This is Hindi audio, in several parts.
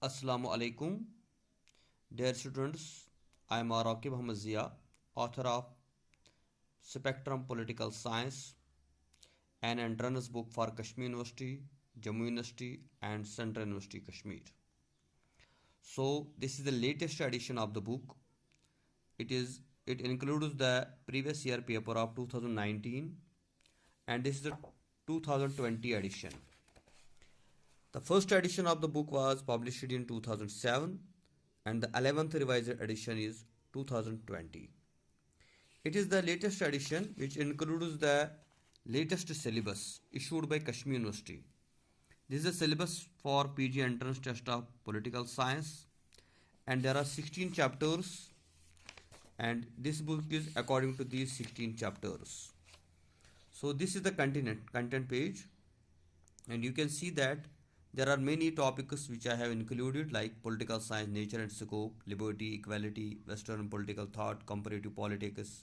Assalamu alaikum. Dear students, I am Raqib Ahmed Zia, author of Spectrum Political Science, an entrance book for Kashmir University, Jammu University, and Central University Kashmir. So, this is the latest edition of the book. It includes the previous year paper of 2019, and this is the 2020 edition. The first edition of the book was published in 2007 and the 11th revised edition is 2020. It is the latest edition which includes the latest syllabus issued by Kashmir University. This is a syllabus for PG entrance test of political science and there are 16 chapters and this book is according to these 16 chapters. So this is the content page and you can see that there are many topics which I have included like political science, nature and scope, liberty, equality, Western political thought, comparative politics.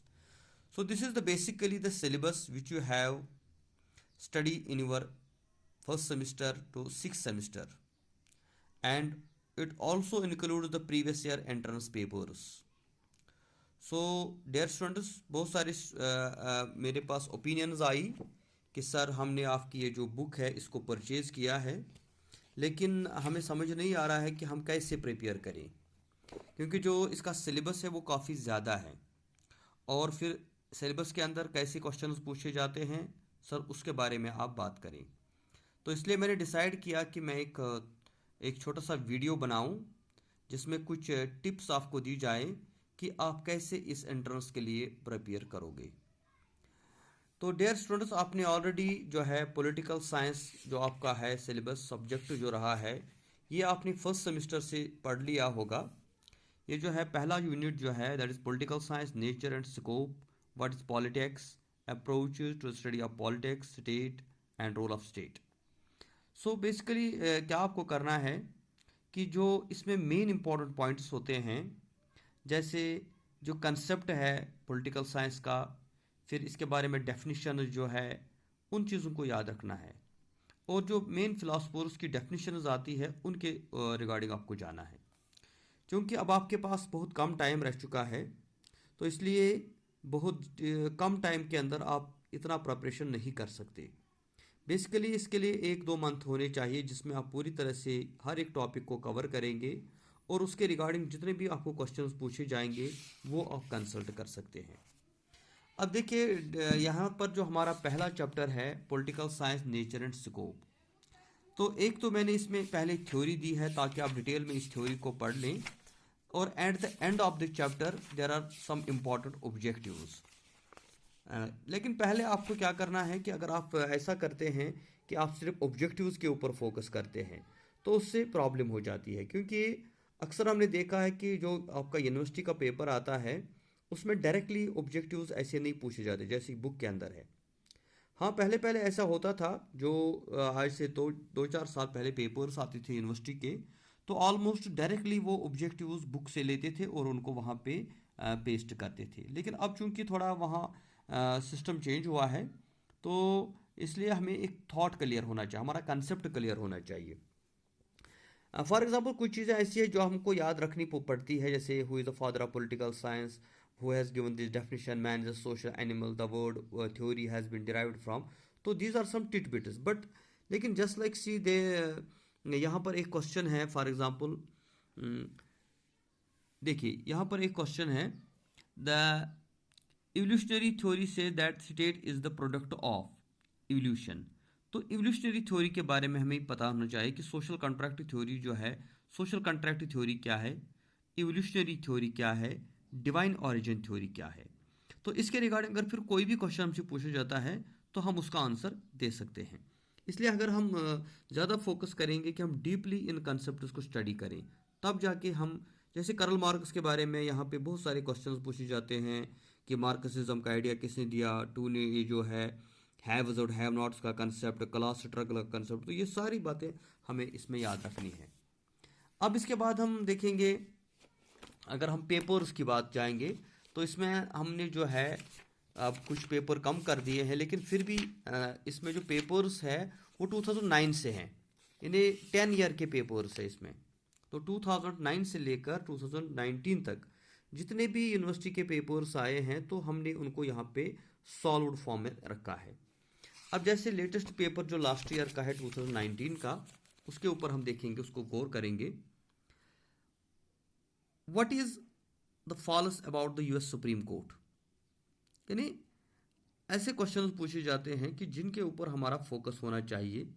So this is basically the syllabus which you have studied in your first semester to sixth semester, and it also includes the previous year entrance papers. So dear students, बहुत सारे मेरे पास ओपिनियंस आई कि सर हमने आपकी ये जो बुक है इसको परचेज़ किया है लेकिन हमें समझ नहीं आ रहा है कि हम कैसे प्रिपेयर करें क्योंकि जो इसका सिलेबस है वो काफ़ी ज़्यादा है और फिर सिलेबस के अंदर कैसे क्वेश्चंस पूछे जाते हैं सर उसके बारे में आप बात करें। तो इसलिए मैंने डिसाइड किया कि मैं एक छोटा सा वीडियो बनाऊं जिसमें कुछ टिप्स आपको दी जाए कि आप कैसे इस एंट्रेंस के लिए प्रिपेयर करोगे। तो डियर स्टूडेंट्स, आपने ऑलरेडी जो है पॉलिटिकल साइंस जो आपका है सिलेबस सब्जेक्ट जो रहा है ये आपने फर्स्ट सेमेस्टर से पढ़ लिया होगा। ये जो है पहला यूनिट जो है that is political science, nature and scope, what is politics, approach to study of politics, state and role of state. So basically क्या आपको करना है कि जो इसमें मेन इंपॉर्टेंट पॉइंट्स होते हैं जैसे जो कंसेप्ट है पॉलिटिकल साइंस का, फिर इसके बारे में डेफिनेशन जो है उन चीज़ों को याद रखना है और जो मेन फिलासफर्स की डेफिनेशन आती है उनके रिगार्डिंग आपको जाना है। क्योंकि अब आपके पास बहुत कम टाइम रह चुका है तो इसलिए बहुत कम टाइम के अंदर आप इतना प्रिपरेशन नहीं कर सकते। बेसिकली इसके लिए 1-2 मंथ होने चाहिए जिसमें आप पूरी तरह से हर एक टॉपिक को कवर करेंगे और उसके रिगार्डिंग जितने भी आपको क्वेश्चंस पूछे जाएंगे वो आप कंसल्ट कर सकते हैं। अब देखिए यहाँ पर जो हमारा पहला चैप्टर है political science, nature and scope, तो एक तो मैंने इसमें पहले थ्योरी दी है ताकि आप डिटेल में इस थ्योरी को पढ़ लें और at the end of the chapter there are some important objectives. लेकिन पहले आपको क्या करना है कि अगर आप ऐसा करते हैं कि आप सिर्फ ऑब्जेक्टिव्स के ऊपर फोकस करते हैं तो उससे प्रॉब्लम हो जाती है क्योंकि अक्सर हमने देखा है कि जो आपका यूनिवर्सिटी का पेपर आता है उसमें डायरेक्टली ऑब्जेक्टिव्स ऐसे नहीं पूछे जाते जैसे बुक के अंदर है। हाँ, पहले ऐसा होता था जो आज से 2-4 साल पहले पेपर्स आते थे यूनिवर्सिटी के तो ऑलमोस्ट डायरेक्टली वो ऑब्जेक्टिव्स बुक से लेते थे और उनको वहाँ पे पेस्ट करते थे। लेकिन अब चूंकि थोड़ा वहाँ सिस्टम चेंज हुआ है तो इसलिए हमें एक थॉट क्लियर होना चाहिए, हमारा कंसेप्ट क्लियर होना चाहिए। फॉर एग्जाम्पल कुछ चीज़ें ऐसी है जो हमको याद रखनी पड़ती है जैसे who is the father of political science, who has given this definition, man is a social animal, the word theory has been derived from, तो these are some tidbits but लेकिन just like see they यहाँ पर एक क्वेश्चन है फॉर एग्जांपल, देखिए यहाँ पर एक क्वेश्चन है the evolutionary theory say that state is the product of evolution. तो इवोल्यूशनरी थ्योरी के बारे में हमें पता होना चाहिए कि सोशल कॉन्ट्रैक्ट थ्योरी जो है, सोशल कॉन्ट्रैक्ट थ्योरी क्या है, इवोल्यूशनरी थ्योरी क्या है, डिवाइन ऑरिजिन थ्योरी क्या है। तो इसके रिगार्डिंग अगर फिर कोई भी क्वेश्चन हमसे पूछा जाता है तो हम उसका आंसर दे सकते हैं। इसलिए अगर हम ज़्यादा फोकस करेंगे कि हम डीपली इन कंसेप्ट को स्टडी करें तब जाके हम, जैसे कार्ल मार्क्स के बारे में यहाँ पे बहुत सारे क्वेश्चंस पूछे जाते हैं कि मार्क्सिज्म का आइडिया किसने दिया, टू ने ये जो है हैव्स और हैव नॉट्स का कंसेप्ट, क्लास स्ट्रगल का कंसेप्ट, तो ये सारी बातें हमें इसमें याद रखनी है। अब इसके बाद हम देखेंगे अगर हम पेपर्स की बात जाएंगे तो इसमें हमने जो है अब कुछ पेपर कम कर दिए हैं लेकिन फिर भी इसमें जो पेपर्स है वो 2009 से हैं, यानी 10 ईयर के पेपर्स है इसमें। तो 2009 से लेकर 2019 तक जितने भी यूनिवर्सिटी के पेपर्स आए हैं तो हमने उनको यहाँ पे सॉल्व्ड फॉर्म में रखा है। अब जैसे लेटेस्ट पेपर जो लास्ट ईयर का है 2019 का, उसके ऊपर हम देखेंगे, उसको गौर करेंगे। What is the false about the US supreme court, यानी ऐसे क्वेश्चन पूछे जाते हैं कि जिनके ऊपर हमारा फोकस होना चाहिए